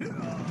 Yeah.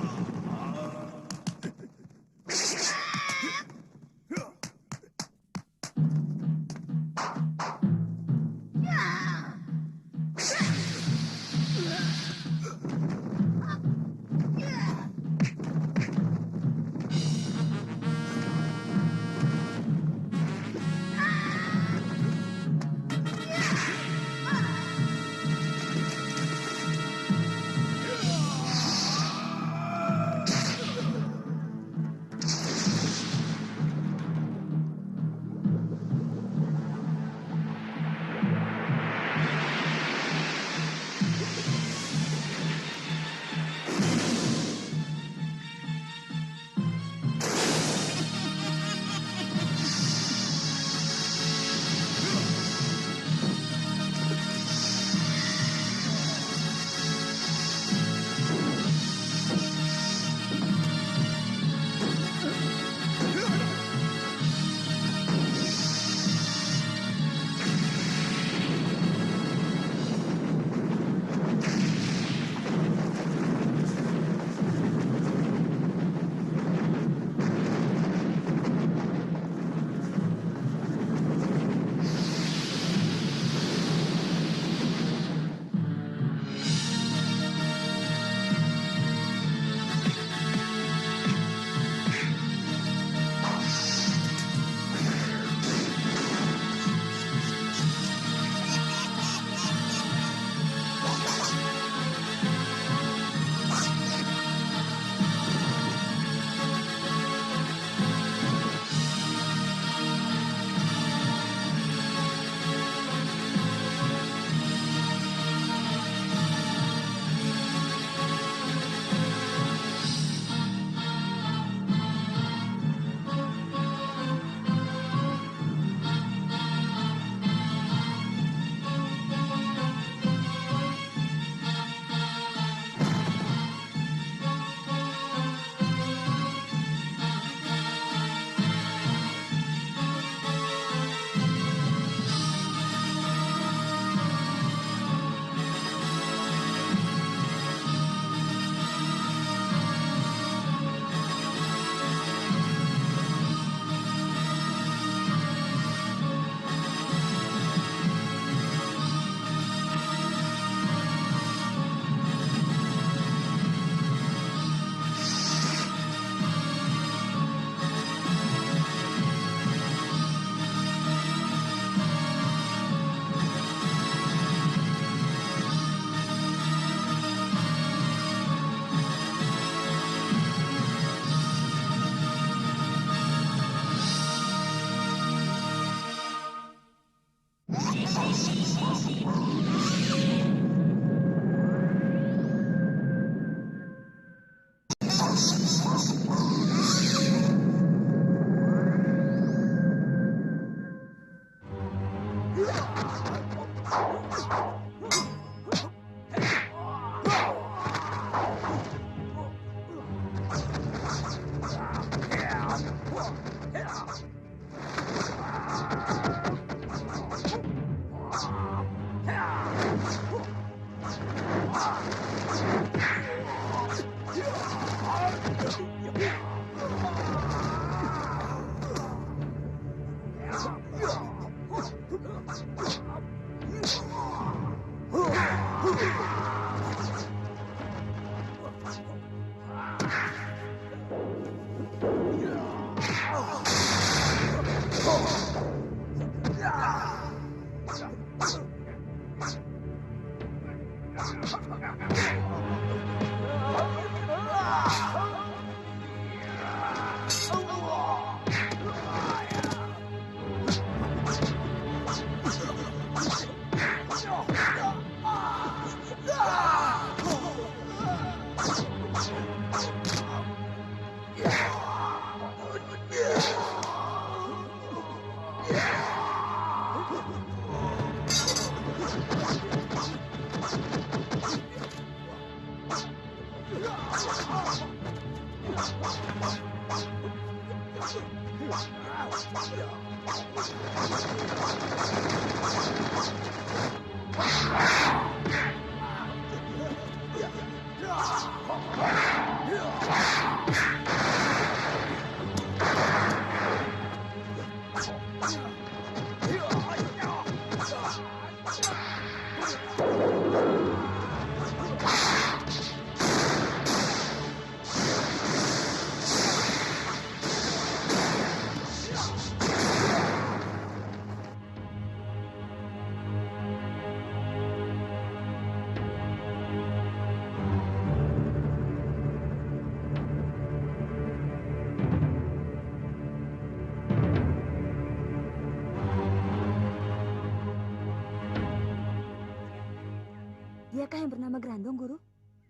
Diakah yang bernama Grandong, Guru?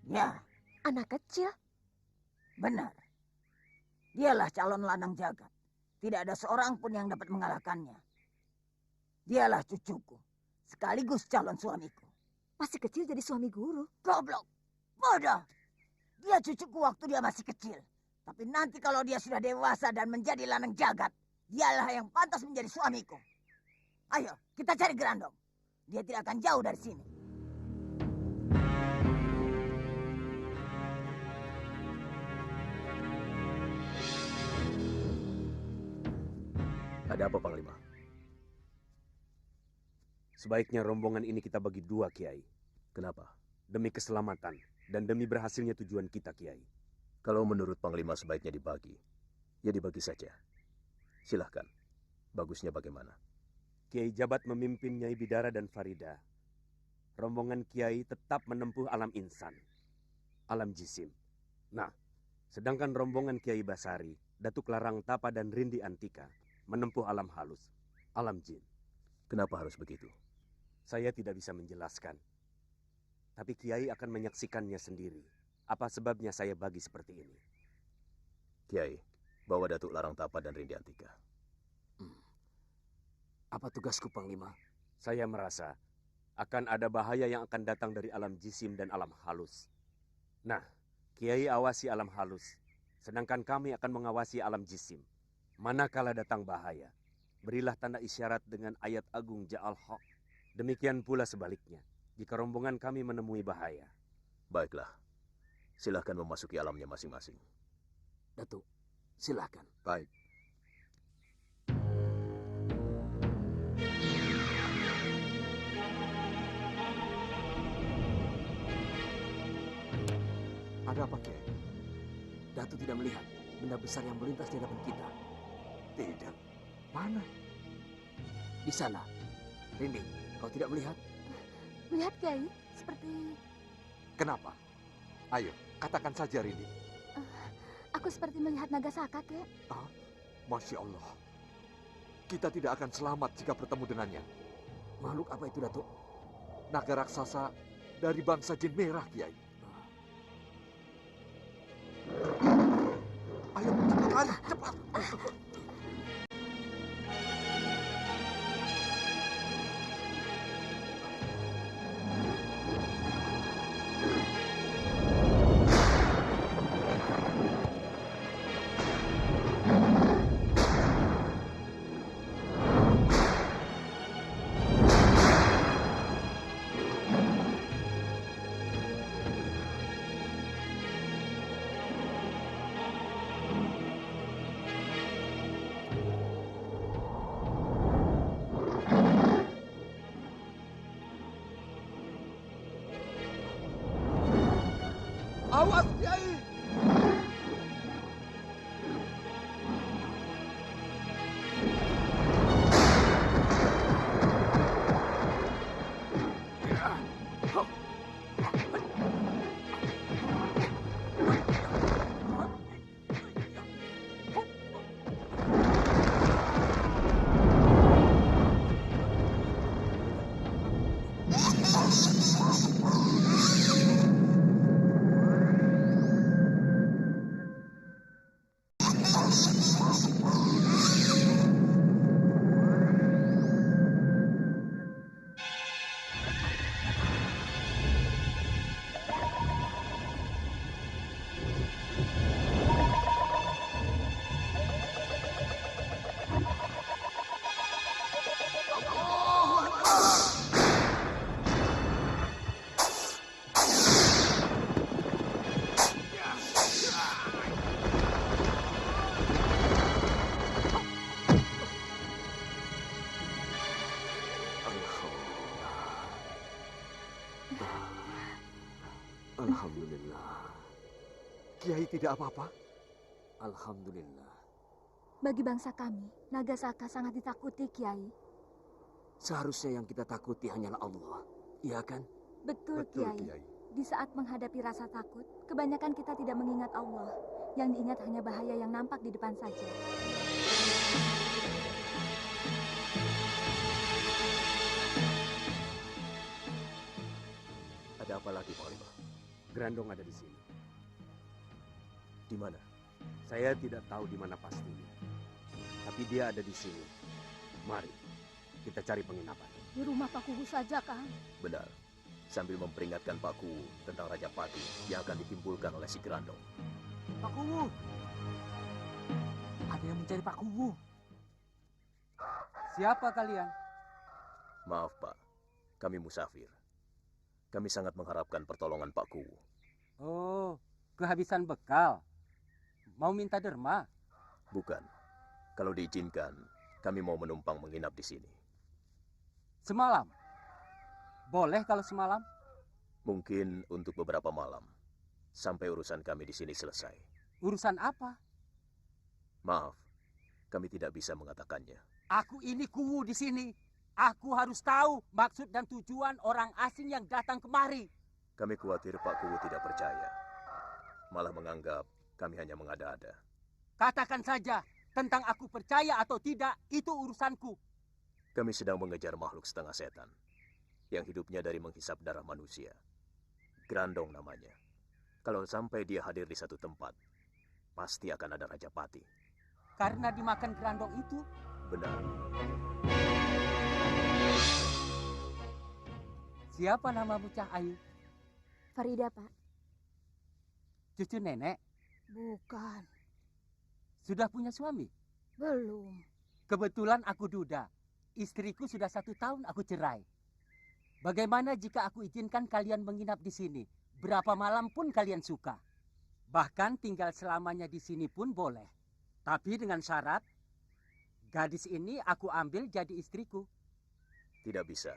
Ya, Anak kecil? benar. Dialah calon lanang jagat. Tidak ada seorang pun yang dapat mengalahkannya. Dialah cucuku, sekaligus calon suamiku. Masih kecil jadi suami Guru? Goblok, bodoh. Dia cucuku waktu dia masih kecil. Tapi nanti kalau dia sudah dewasa dan menjadi lanang jagat, dialah yang pantas menjadi suamiku. Ayo, kita cari Grandong. Dia tidak akan jauh dari sini. Ada apa, Panglima? Sebaiknya rombongan ini kita bagi dua, Kiai. Kenapa? Demi keselamatan dan demi berhasilnya tujuan kita, Kiai. Kalau menurut Panglima sebaiknya dibagi, ya dibagi saja. Silahkan. Bagusnya bagaimana? Kiai Jabat memimpin Nyai Bidara dan Farida. Rombongan Kiai tetap menempuh alam insan, alam jisim. Nah, sedangkan rombongan Kiai Basari, Datuk Larang Tapa dan Rindi Antika menempuh alam halus, alam jin. Kenapa harus begitu? Saya tidak bisa menjelaskan. Tapi Kiai akan menyaksikannya sendiri. Apa sebabnya saya bagi seperti ini? Kiai, bawa Datuk Larang Tapa dan Rindi Antika. Apa tugasku, Panglima? Saya merasa akan ada bahaya yang akan datang dari alam jisim dan alam halus. Nah, Kiai awasi alam halus, sedangkan kami akan mengawasi alam jisim. Manakala datang bahaya, berilah tanda isyarat dengan ayat agung Ja'al Haq. Demikian pula sebaliknya, jika rombongan kami menemui bahaya. Baiklah, silahkan memasuki alamnya masing-masing. Datuk, silahkan. Baik. Ada apa, Kiai? Datuk tidak melihat benda besar yang melintas di hadapan kita. Tidak. Mana? Di sana. Rindi, kau tidak melihat? Lihat, Kiai. Seperti... Kenapa? Ayo, katakan saja, Rindi. Aku seperti melihat naga saka, Kek. Ah, Masya Allah. Kita tidak akan selamat jika bertemu dengannya. Makhluk apa itu, Datuk? Naga raksasa dari bangsa jin merah, Kiai. Ayo, cepat lari, cepat. Awas, Kiai! Kiai tidak apa-apa? Alhamdulillah. Bagi bangsa kami, Nagasaka sangat ditakuti, Kiai. Seharusnya yang kita takuti hanyalah Allah. Iya kan? Betul, Betul, Kiai. Kiai. Di saat menghadapi rasa takut, kebanyakan kita tidak mengingat Allah. Yang diingat hanya bahaya yang nampak di depan saja. Ada apa lagi, Panglima? Grandong ada di sini. Di mana? Saya tidak tahu di mana pastinya. Tapi dia ada di sini. Mari, kita cari penginapan. Di rumah Pak Kuhu saja, Kang. Benar. Sambil memperingatkan Pak Kuwu tentang Raja Pati yang akan ditimbulkan oleh si Grandong. Pak Kuwu. Ada yang mencari Pak Kuwu. Siapa kalian? Maaf, Pak. Kami musafir. Kami sangat mengharapkan pertolongan Pak Kuwu. Oh, kehabisan bekal. Mau minta derma? Bukan. Kalau diizinkan, kami mau menumpang menginap di sini. Semalam? Boleh kalau semalam? Mungkin untuk beberapa malam. Sampai urusan kami di sini selesai. Urusan apa? Maaf, kami tidak bisa mengatakannya. Aku ini Kuwu di sini. Aku harus tahu maksud dan tujuan orang asing yang datang kemari. Kami khawatir Pak Kuwu tidak percaya. Malah menganggap kami hanya mengada-ada. Katakan saja, tentang aku percaya atau tidak, itu urusanku. Kami sedang mengejar makhluk setengah setan yang hidupnya dari menghisap darah manusia. Grandong namanya. Kalau sampai dia hadir di satu tempat, pasti akan ada Raja Pati. Karena dimakan gerandong itu, Benar. siapa namamu Cah Ayu? Farida, Pak. Cucu nenek? Bukan. Sudah punya suami? Belum. Kebetulan aku duda. Istriku sudah 1 tahun aku cerai. Bagaimana jika aku izinkan kalian menginap di sini? Berapa malam pun kalian suka. Bahkan tinggal selamanya di sini pun boleh. Tapi dengan syarat, gadis ini aku ambil jadi istriku. Tidak bisa.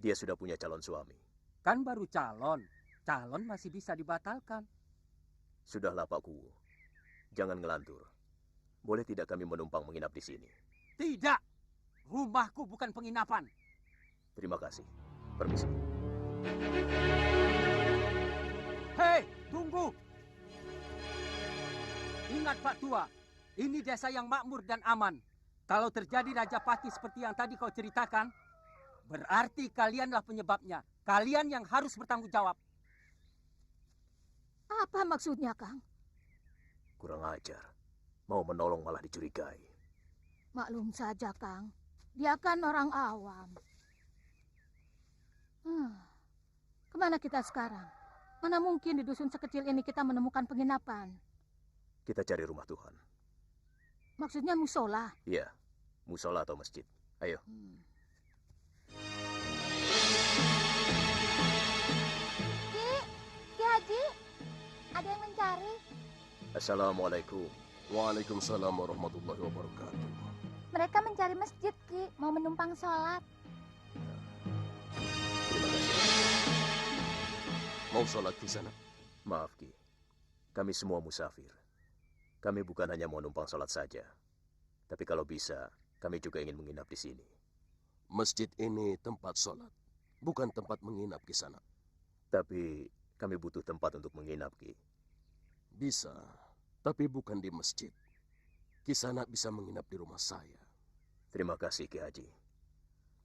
Dia sudah punya calon suami. Kan baru calon. Calon masih bisa dibatalkan. Sudahlah Pak Kuwu. Jangan ngelantur. Boleh tidak kami menumpang menginap di sini? Tidak. Rumahku bukan penginapan. Terima kasih. Permisi. Hei, tunggu. Ingat Pak Tua, ini desa yang makmur dan aman. Kalau terjadi Raja Pati seperti yang tadi kau ceritakan, berarti kalianlah penyebabnya. Kalian yang harus bertanggung jawab. Apa maksudnya, Kang? Kurang ajar. Mau menolong malah dicurigai. Maklum saja, Kang. Dia kan orang awam. Kemana kita sekarang? Mana mungkin di dusun sekecil ini kita menemukan penginapan? Kita cari rumah Tuhan. Maksudnya musola? Iya, musola atau masjid. Ayo. Ki Haji, ada yang mencari. Assalamualaikum. Waalaikumsalam warahmatullahi wabarakatuh. Mereka mencari masjid, Ki. Mau menumpang sholat. Terima kasih. Mau sholat di sana? Maaf, Ki. Kami semua musafir. Kami bukan hanya mau numpang sholat saja. Tapi kalau bisa, kami juga ingin menginap di sini. Masjid ini tempat sholat, bukan tempat menginap di sana. Tapi kami butuh tempat untuk menginap, Ki. Bisa, tapi bukan di masjid. Kisana bisa menginap di rumah saya. Terima kasih, Ki Haji.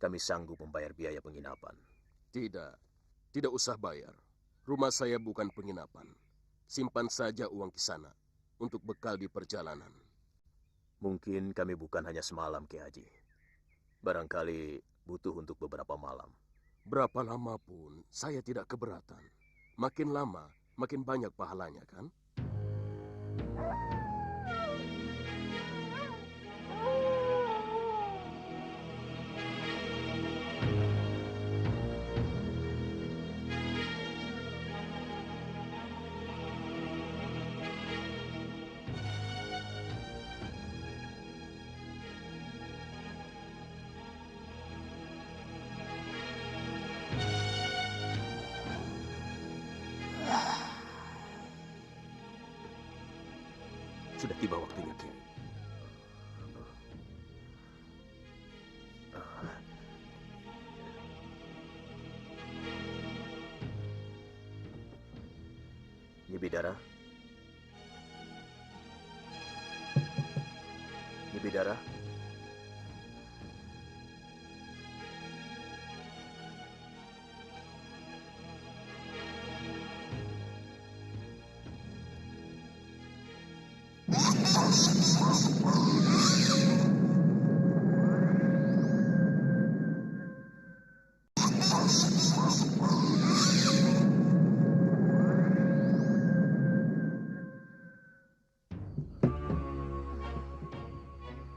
Kami sanggup membayar biaya penginapan. Tidak usah bayar. Rumah saya bukan penginapan. Simpan saja uang Kisana untuk bekal di perjalanan. Mungkin kami bukan hanya semalam, Ki Haji. Barangkali butuh untuk beberapa malam. Berapa lama pun saya tidak keberatan. Makin lama, makin banyak pahalanya, kan? Sudah tiba waktunya, Kiai. Nyi Bidara. Nyi Bidara.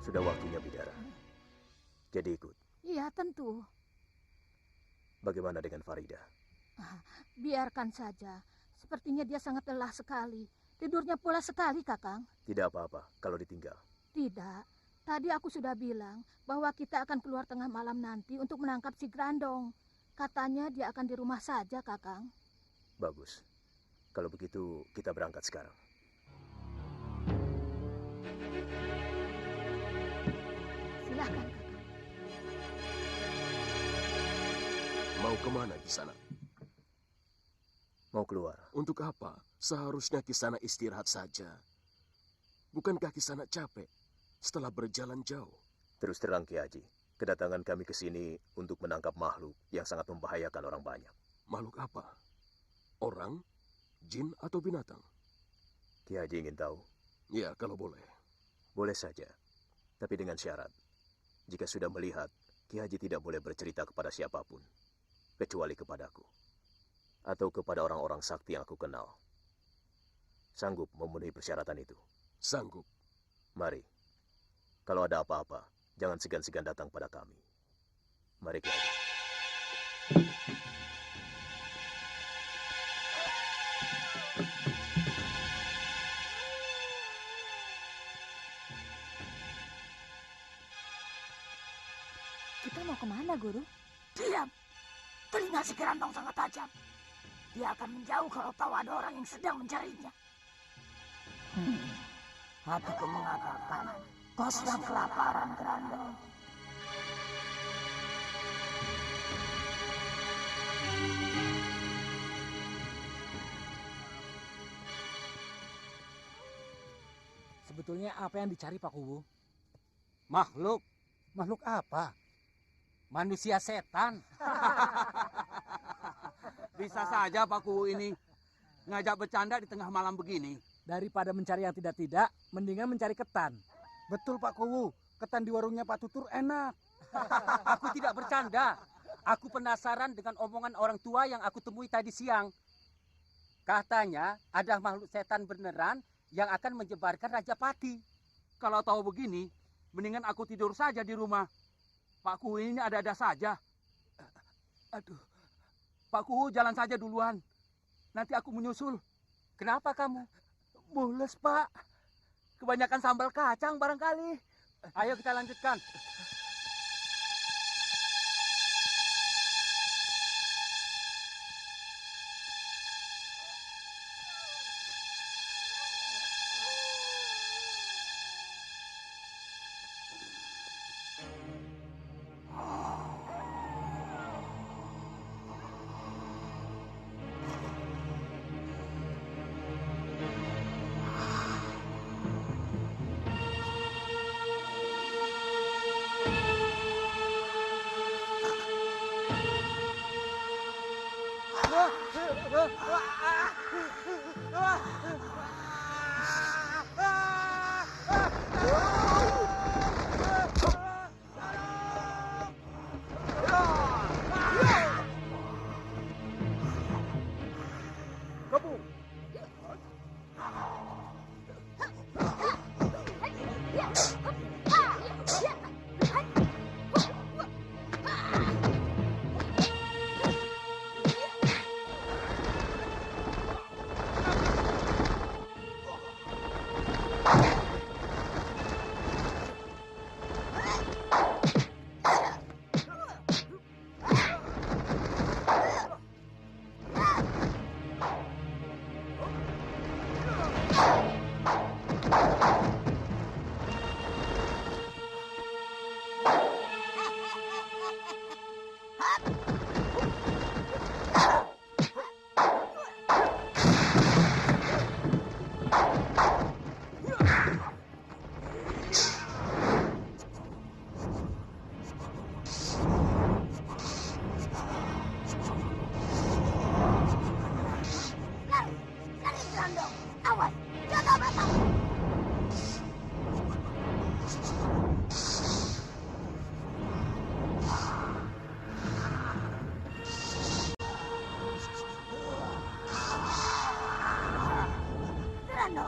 Sudah waktunya, Bidara. Jadi ikut. Iya, tentu. Bagaimana dengan Farida? Biarkan saja. Sepertinya dia sangat lelah sekali. Tidurnya pula sekali, Kakang. Tidak apa-apa kalau ditinggal. Tidak. Tadi aku sudah bilang bahwa kita akan keluar tengah malam nanti untuk menangkap si Grandong. Katanya dia akan di rumah saja, Kakang. Bagus. Kalau begitu, kita berangkat sekarang. Silahkan, Kakang. Mau kemana Kisana? Mau keluar. Untuk apa? Seharusnya Kisana istirahat saja. Bukankah Kisana capek setelah berjalan jauh? Terus terang, Ki Haji, kedatangan kami ke sini untuk menangkap makhluk yang sangat membahayakan orang banyak. Makhluk apa? Orang, jin, atau binatang? Ki Haji ingin tahu? Ya, kalau boleh. Boleh saja. Tapi dengan syarat. Jika sudah melihat, Ki Haji tidak boleh bercerita kepada siapapun. Kecuali kepadaku. Atau kepada orang-orang sakti yang aku kenal. Sanggup memenuhi persyaratan itu? Sanggup. Mari. Kalau ada apa-apa, jangan segan-segan datang pada kami. Mari, Ki Haji. Kita mau kemana, Guru? Diam. Telinga si Grandong sangat tajam. Dia akan menjauh kalau tahu ada orang yang sedang mencarinya. Hatiku mengatakan kau sedang kelaparan, Grandong. Sebetulnya apa yang dicari Pak Kuwu? Makhluk. Makhluk apa? Manusia setan. Bisa saja Pak Kuwu ini ngajak bercanda di tengah malam begini. Daripada mencari yang tidak-tidak, mendingan mencari ketan. Betul Pak Kuwu, ketan di warungnya Pak Tutur enak. Aku tidak bercanda. Aku penasaran dengan omongan orang tua yang aku temui tadi siang. Katanya ada makhluk setan beneran yang akan menyebarkan Rajapati. Kalau tahu begini, mendingan aku tidur saja di rumah. Pak Kuwu ini ada-ada saja. Aduh, Pak Kuwu jalan saja duluan. Nanti aku menyusul. Kenapa kamu? Mules, Pak. Kebanyakan sambal kacang barangkali. Ayo kita lanjutkan. Ano?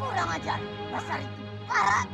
Kurang ajar, dasar itu parah.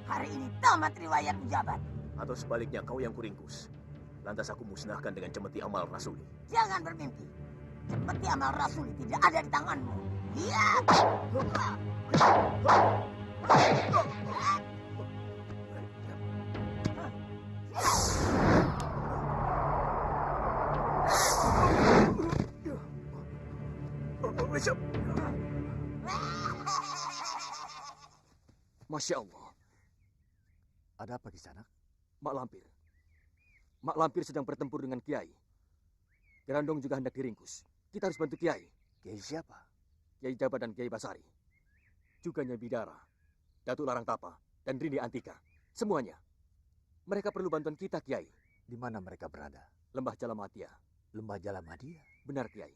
Hari ini tamat riwayat pejabat. Atau sebaliknya kau yang kuringkus. Lantas aku musnahkan dengan cemeti amal rasuli. Jangan bermimpi. Cemeti amal rasuli tidak ada di tanganmu. Iya. Masya Allah. Ada apa di sana? Mak Lampir. Mak Lampir sedang bertempur dengan Kiai. Grandong juga hendak diringkus. Kita harus bantu Kiai. Kiai siapa? Kiai Jabat dan Kiai Basari. Juga Nyai Bidara, Datuk Larang Tapa, dan Rindi Antika. Semuanya. Mereka perlu bantuan kita, Kiai. Di mana mereka berada? Lembah Jalamatia. Lembah Jalamadia? Benar, Kiai.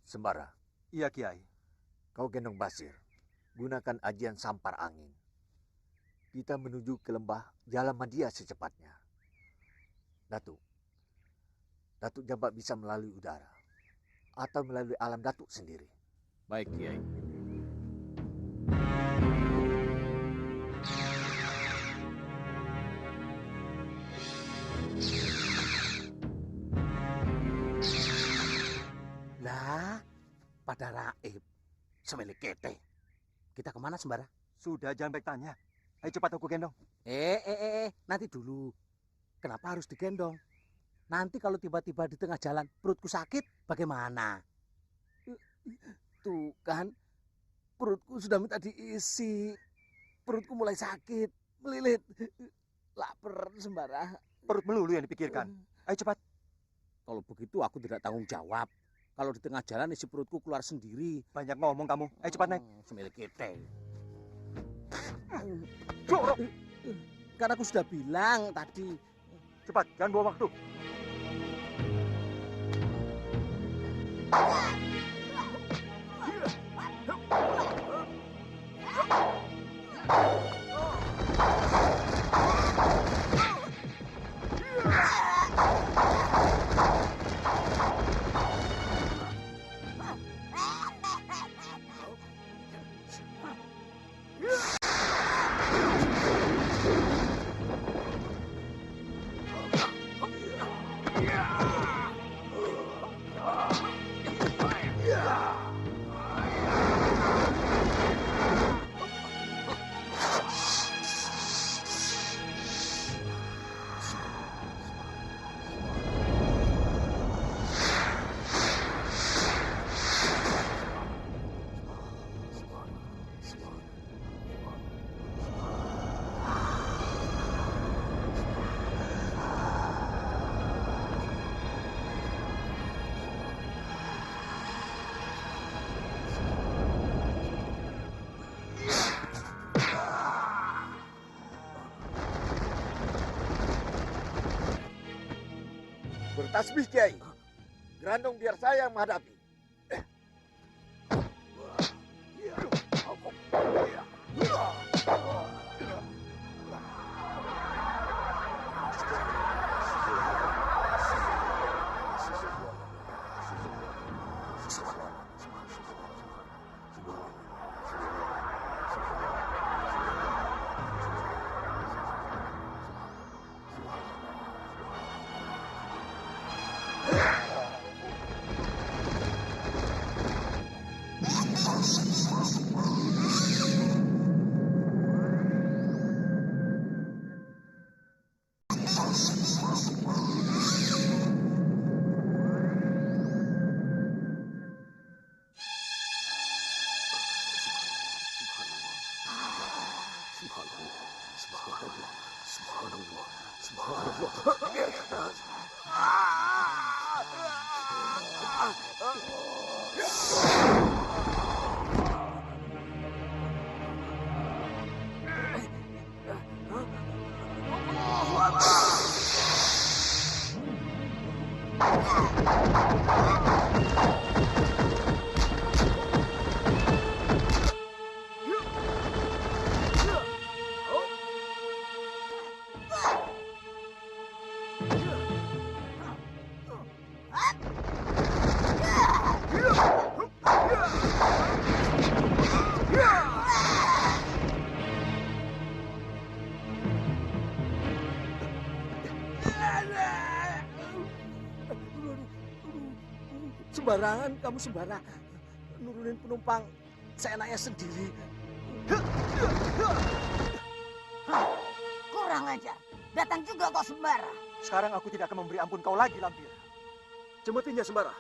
Sembara. Iya, Kiai. Kau gendong Basir. Gunakan ajian sampar angin. Kita menuju ke lembah Jalamadia secepatnya. Datuk. Datuk Jabat bisa melalui udara. Atau melalui alam Datuk sendiri. Baik, Kiai. ada Raib. Semilik kete. Kita kemana Sembara? Sudah, jangan baik tanya. Ayo cepat aku gendong. Nanti dulu. Kenapa harus digendong? Nanti kalau tiba-tiba di tengah jalan perutku sakit, bagaimana? Tuh kan, perutku sudah minta diisi. Perutku mulai sakit, melilit. Lapar Sembara. Perut melulu yang dipikirkan. Ayo cepat. Kalau begitu aku tidak tanggung jawab. Kalau di tengah jalan isi perutku keluar sendiri. Banyak ngomong kamu. Ayo cepat naik. Semilik kete. Jorok. Karena aku sudah bilang tadi. Cepat, jangan buang waktu. Bertasbih, Kiai. Grandong biar saya yang menghadapi. Sembarangan kamu sembarang. Nurunin penumpang seenaknya sendiri. Kurang ajar. Datang juga kok Sembara. Sekarang aku tidak akan memberi ampun kau lagi, Lampir. Jematinya Sembara.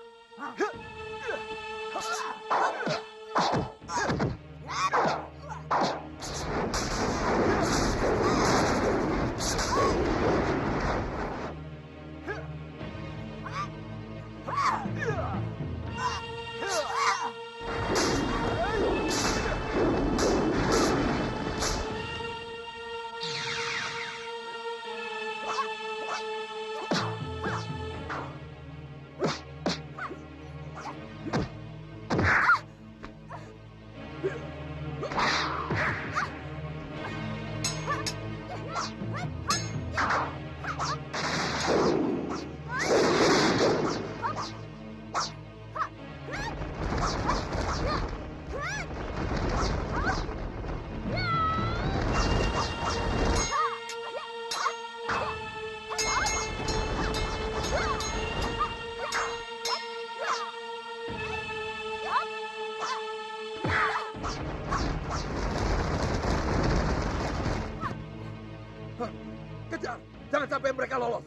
Kejar! Jangan sampai mereka lolos.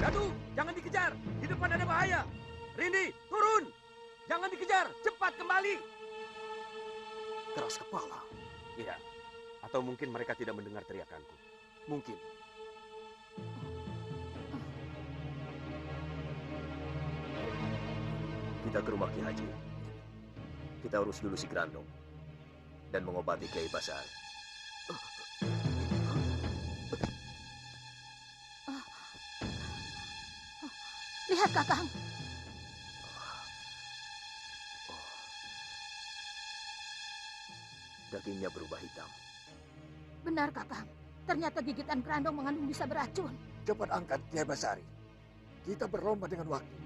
Datuk, jangan dikejar. Di depan ada bahaya. Rindi, turun. Jangan dikejar. Cepat kembali. Keras kepala. Iya. Atau mungkin mereka tidak mendengar teriakanku. Mungkin. Kita ke rumah Ki Haji. Kita urus dulu si Grandong dan mengobati Kiai Basari. Lihat, Kakang. Dagingnya berubah hitam. Benar, Kakang. Ternyata gigitan Grandong mengandung bisa beracun. Cepat angkat Kiai Basari. Kita berlomba dengan waktu.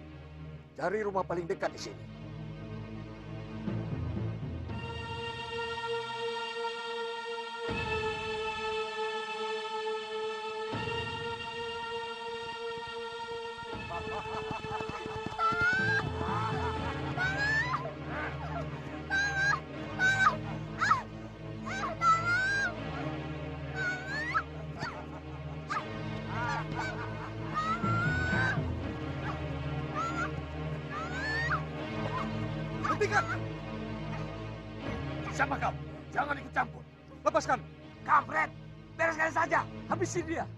Cari rumah paling dekat di sini. Hentikan! Siapa kau? Jangan ikut campur. Lepaskan. Kampret, bereskan saja. Habisin dia.